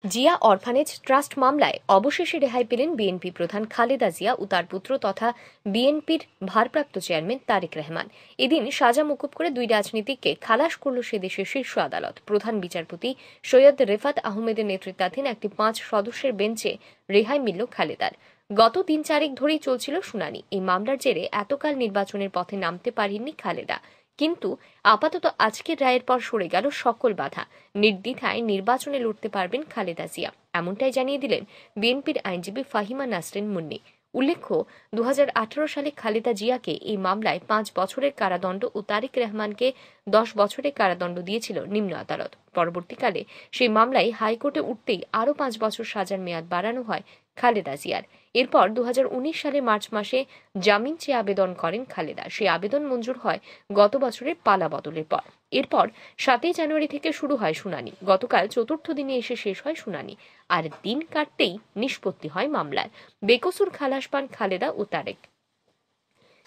Zia orphanage trust মামলায় অবশেষে রেহাই পেলেন বিএনপি প্রধান খালেদা জিয়া ও তার পুত্র তথা বিএনপির ভারপ্রাপ্ত চেয়ারম্যান তারেক রহমান। এদিন সাজা মকুব করে দুই রাজনীতিককে খালাস করল সে দেশের শীর্ষ আদালত। প্রধান বিচারপতি সৈয়দ রেফাত আহমেদের নেতৃত্বাধীন একটি 5 সদস্যের বেঞ্চে রেহাই মিলল খালেদার। গত 3-4 ধরেই চলছিল শুনানি। এই মামলার জেরে এতকাল নির্বাচনের পথে নামতে পারেননি খালেদা, কিন্তু আপাতত আজকের রায়ের পর সরে গেল সকল বাধা। নির্দ্বিধায় নির্বাচনে লড়তে পারবেন খালেদা জিয়া, এমনটাই জানিয়ে দিলেন বিএনপির আইনজীবী ফাহিমা নাসরিন মুন্নি। উল্লেখ্য, 2018 সালে খালেদা জিয়াকে এই মামলায় 5 বছরের কারাদণ্ড ও তারেক রহমানকে 10 বছরের কারাদণ্ড দিয়েছিল নিম্ন আদালত। পরবর্তীকালে সেই মামলায় হাইকোর্টে উঠতেই আরও 5 বছর সাজার মেয়াদ বাড়ানো হয় খালেদা জিয়ার। এরপর 2019 সালে মার্চ মাসে জামিন চেয়ে আবেদন করেন খালেদা। সেই আবেদন মঞ্জুর হয় গত বছরের পালা বদলের পর। এরপর 7 জানুয়ারি থেকে শুরু হয় শুনানি। গতকাল চতুর্থ দিনে এসে শেষ হয় শুনানি, আর দিন কাটতেই নিষ্পত্তি হয় মামলার। বেকসুর খালাস পান খালেদা ও তারেক।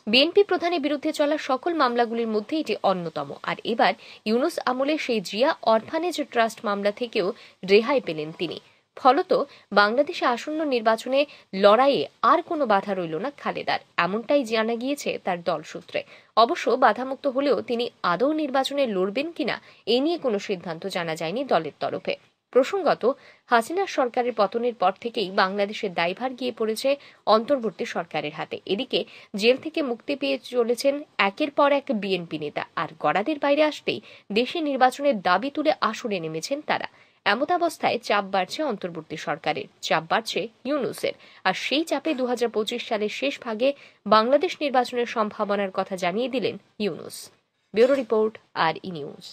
বিএনপি প্রধানের বিরুদ্ধে চলা সকল মামলাগুলির মধ্যে এটি অন্যতম। আর এবার ইউনূস আমলে সেই জিয়া অরফানেজ ট্রাস্ট মামলা থেকেও রেহাই পেলেন তিনি। ফলত বাংলাদেশে আসন্ন নির্বাচনে লড়াইয়ে আর কোনো বাধা রইল না খালেদার, এমনটাই জানা গিয়েছে তার দল সূত্রে। অবশ্য বাধামুক্ত হলেও তিনি আদৌ নির্বাচনে লড়বেন কিনা এ নিয়ে কোনো সিদ্ধান্ত জানা যায়নি দলের তরফে। প্রসঙ্গত, হাসিনা সরকারের পতনের পর থেকেই বাংলাদেশের দায়ভার গিয়ে পড়েছে অন্তর্বর্তী সরকারের হাতে। এদিকে জেল থেকে মুক্তি পেয়ে চলেছেন একের পর এক বিএনপি নেতা, আর গড়াদের বাইরে আসতেই দেশে নির্বাচনের দাবি তুলে আসরে নেমেছেন তারা। এমতাবস্থায় চাপ বাড়ছে অন্তর্বর্তী সরকারের, চাপ বাড়ছে ইউনূসের। আর সেই চাপে 2025 সালের শেষ ভাগে বাংলাদেশ নির্বাচনের সম্ভাবনার কথা জানিয়ে দিলেন ইউনূস। ব্যুরো রিপোর্ট, আর ই নিউজ।